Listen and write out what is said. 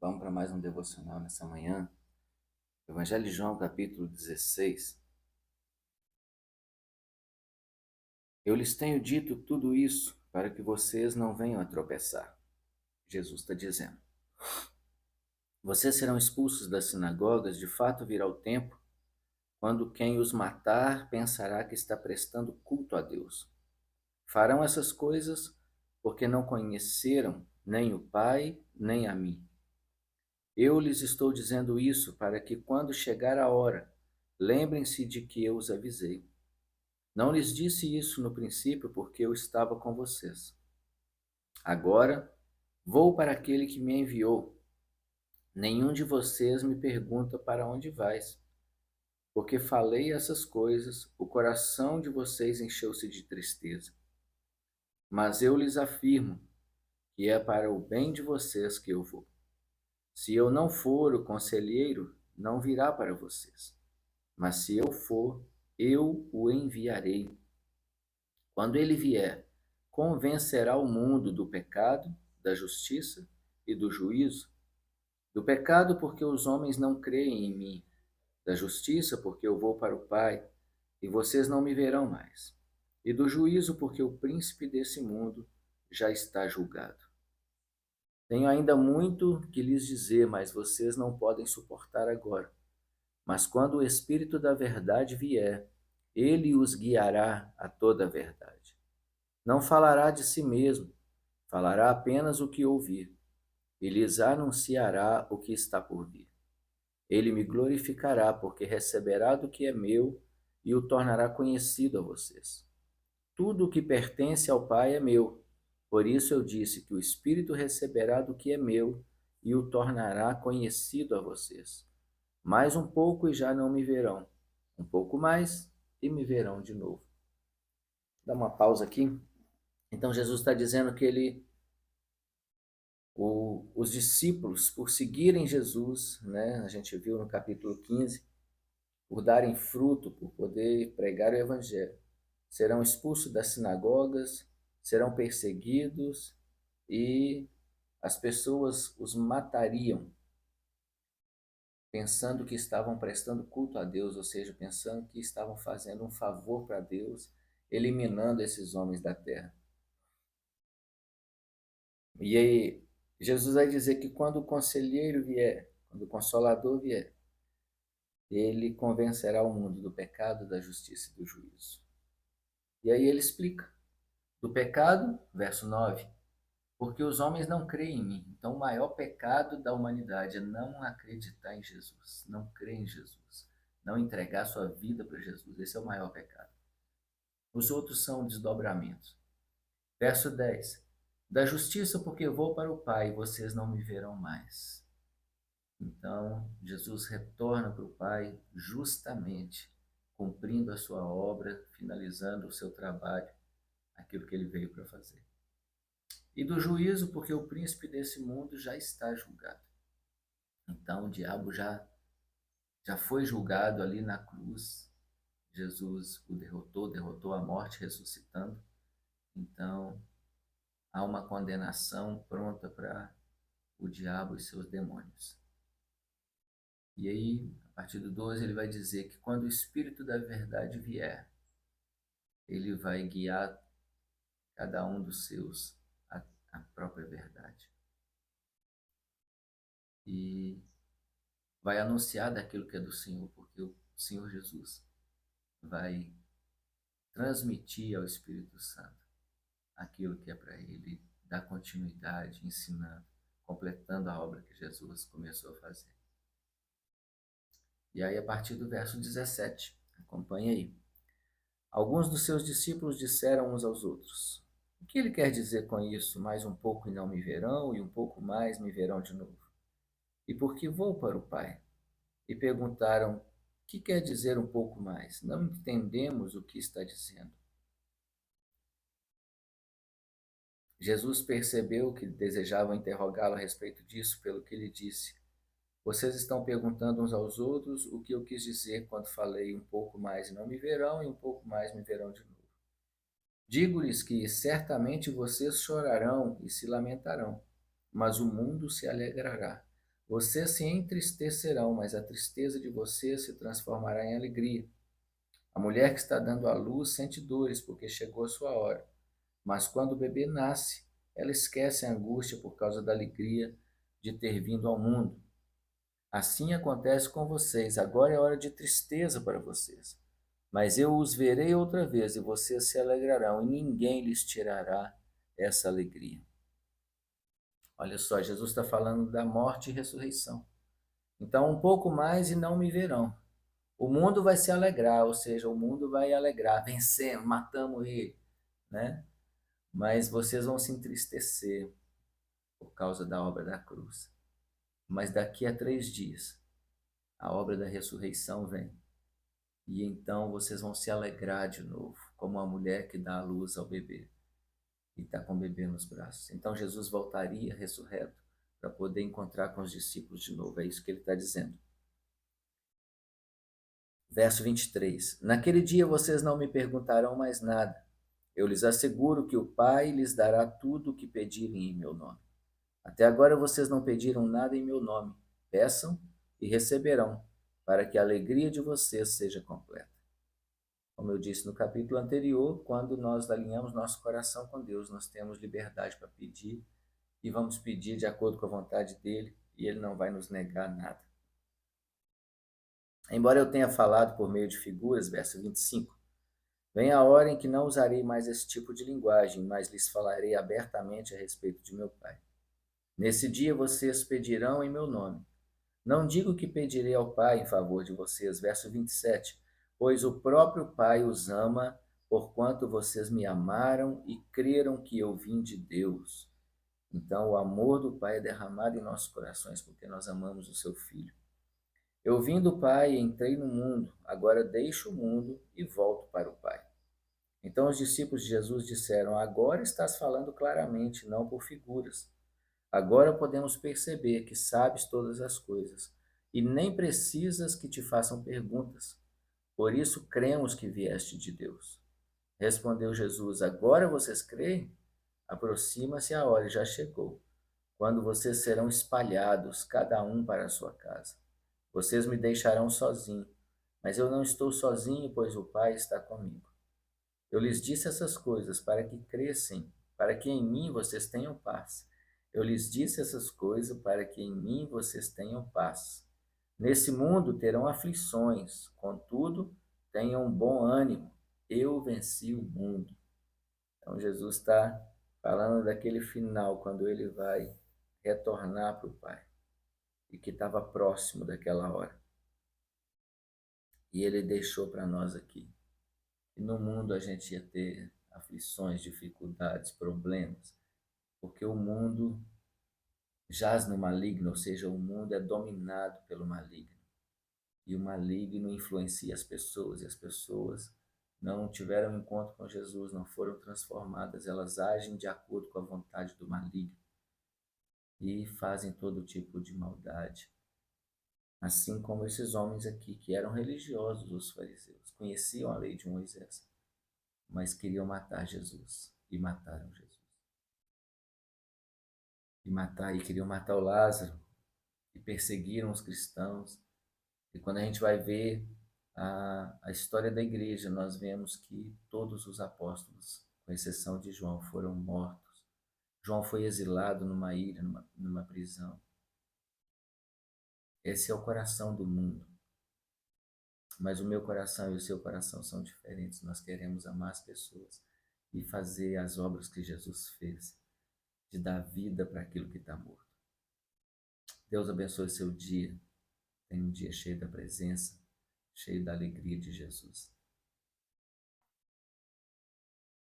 Vamos para mais um devocional nessa manhã. Evangelho de João, capítulo 16. Eu lhes tenho dito tudo isso para que vocês não venham a tropeçar. Jesus está dizendo. Vocês serão expulsos das sinagogas, de fato virá o tempo quando quem os matar pensará que está prestando culto a Deus. Farão essas coisas porque não conheceram nem o Pai, nem a mim. Eu lhes estou dizendo isso para que, quando chegar a hora, lembrem-se de que eu os avisei. Não lhes disse isso no princípio porque eu estava com vocês. Agora vou para aquele que me enviou. Nenhum de vocês me pergunta para onde vais. Porque falei essas coisas, o coração de vocês encheu-se de tristeza. Mas eu lhes afirmo que é para o bem de vocês que eu vou. Se eu não for, o conselheiro não virá para vocês. Mas se eu for, eu o enviarei. Quando ele vier, convencerá o mundo do pecado, da justiça e do juízo. Do pecado, porque os homens não creem em mim. Da justiça, porque eu vou para o Pai, e vocês não me verão mais. E do juízo, porque o príncipe desse mundo já está julgado. Tenho ainda muito que lhes dizer, mas vocês não podem suportar agora. Mas quando o Espírito da verdade vier, ele os guiará a toda a verdade. Não falará de si mesmo, falará apenas o que ouvir, e lhes anunciará o que está por vir. Ele me glorificará, porque receberá do que é meu e o tornará conhecido a vocês. Tudo o que pertence ao Pai é meu. Por isso eu disse que o Espírito receberá do que é meu e o tornará conhecido a vocês. Mais um pouco e já não me verão. Um pouco mais e me verão de novo. Dá uma pausa aqui. Então Jesus está dizendo que os discípulos, por seguirem Jesus, né, a gente viu no capítulo 15, por darem fruto, por poder pregar o Evangelho, serão expulsos das sinagogas, serão perseguidos e as pessoas os matariam, pensando que estavam prestando culto a Deus, ou seja, pensando que estavam fazendo um favor para Deus, eliminando esses homens da terra. E aí, Jesus vai dizer que quando o conselheiro vier, quando o consolador vier, ele convencerá o mundo do pecado, da justiça e do juízo. E aí ele explica. Do pecado, verso 9, porque os homens não creem em mim. Então, o maior pecado da humanidade é não acreditar em Jesus, não crer em Jesus, não entregar sua vida para Jesus. Esse é o maior pecado. Os outros são desdobramentos. Verso 10, da justiça, porque vou para o Pai e vocês não me verão mais. Então, Jesus retorna para o Pai justamente cumprindo a sua obra, finalizando o seu trabalho, aquilo que ele veio para fazer. E do juízo, porque o príncipe desse mundo já está julgado. Então, o diabo já foi julgado ali na cruz. Jesus o derrotou a morte, ressuscitando. Então, há uma condenação pronta para o diabo e seus demônios. E aí, a partir do 12, ele vai dizer que quando o Espírito da verdade vier, ele vai guiar cada um dos seus à própria verdade. E vai anunciar daquilo que é do Senhor, porque o Senhor Jesus vai transmitir ao Espírito Santo aquilo que é para ele, dar continuidade, ensinando, completando a obra que Jesus começou a fazer. E aí, a partir do verso 17, acompanha aí. Alguns dos seus discípulos disseram uns aos outros: o que ele quer dizer com isso? Mais um pouco e não me verão, e um pouco mais me verão de novo. E porque vou para o Pai? E perguntaram: que quer dizer um pouco mais? Não entendemos o que está dizendo. Jesus percebeu que desejavam interrogá-lo a respeito disso, pelo que ele disse: vocês estão perguntando uns aos outros o que eu quis dizer quando falei um pouco mais e não me verão, e um pouco mais me verão de novo. Digo-lhes que certamente vocês chorarão e se lamentarão, mas o mundo se alegrará. Vocês se entristecerão, mas a tristeza de vocês se transformará em alegria. A mulher que está dando à luz sente dores, porque chegou a sua hora. Mas quando o bebê nasce, ela esquece a angústia por causa da alegria de ter vindo ao mundo. Assim acontece com vocês. Agora é hora de tristeza para vocês. Mas eu os verei outra vez e vocês se alegrarão, e ninguém lhes tirará essa alegria. Olha só, Jesus está falando da morte e ressurreição. Então, um pouco mais e não me verão. O mundo vai se alegrar, ou seja, o mundo vai alegrar, vencemos, matamos ele, né? Mas vocês vão se entristecer por causa da obra da cruz. Mas daqui a 3 dias, a obra da ressurreição vem. E então vocês vão se alegrar de novo, como a mulher que dá a luz ao bebê e está com o bebê nos braços. Então Jesus voltaria ressurreto para poder encontrar com os discípulos de novo. É isso que ele está dizendo. Verso 23. Naquele dia vocês não me perguntarão mais nada. Eu lhes asseguro que o Pai lhes dará tudo o que pedirem em meu nome. Até agora vocês não pediram nada em meu nome. Peçam e receberão, para que a alegria de vocês seja completa. Como eu disse no capítulo anterior, quando nós alinhamos nosso coração com Deus, nós temos liberdade para pedir e vamos pedir de acordo com a vontade dele e ele não vai nos negar nada. Embora eu tenha falado por meio de figuras, verso 25, vem a hora em que não usarei mais esse tipo de linguagem, mas lhes falarei abertamente a respeito de meu Pai. Nesse dia vocês pedirão em meu nome. Não digo que pedirei ao Pai em favor de vocês, verso 27, pois o próprio Pai os ama, porquanto vocês me amaram e creram que eu vim de Deus. Então, o amor do Pai é derramado em nossos corações, porque nós amamos o seu Filho. Eu vim do Pai e entrei no mundo, agora deixo o mundo e volto para o Pai. Então os discípulos de Jesus disseram: Agora estás falando claramente, não por figuras. Agora podemos perceber que sabes todas as coisas e nem precisas que te façam perguntas. Por isso cremos que vieste de Deus. Respondeu Jesus: Agora vocês creem? Aproxima-se a hora e já chegou, quando vocês serão espalhados, cada um para a sua casa. Vocês me deixarão sozinho, mas eu não estou sozinho, pois o Pai está comigo. Eu lhes disse essas coisas para que crescem, para que em mim vocês tenham paz. Eu lhes disse essas coisas para que em mim vocês tenham paz. Nesse mundo terão aflições, contudo, tenham bom ânimo. Eu venci o mundo. Então Jesus está falando daquele final, quando ele vai retornar para o Pai, e que estava próximo daquela hora. E ele deixou para nós aqui. E no mundo a gente ia ter aflições, dificuldades, problemas, porque o mundo jaz no maligno, ou seja, o mundo é dominado pelo maligno. E o maligno influencia as pessoas, e as pessoas não tiveram encontro com Jesus, não foram transformadas, elas agem de acordo com a vontade do maligno e fazem todo tipo de maldade. Assim como esses homens aqui, que eram religiosos, os fariseus, conheciam a lei de Moisés, mas queriam matar Jesus, e mataram Jesus. E queriam matar o Lázaro, e perseguiram os cristãos. E quando a gente vai ver a história da igreja, nós vemos que todos os apóstolos, com exceção de João, foram mortos. João foi exilado numa ilha, numa prisão. Esse é o coração do mundo. Mas o meu coração e o seu coração são diferentes. Nós queremos amar as pessoas e fazer as obras que Jesus fez, de dar vida para aquilo que está morto. Deus abençoe seu dia. Tenha um dia cheio da presença, cheio da alegria de Jesus.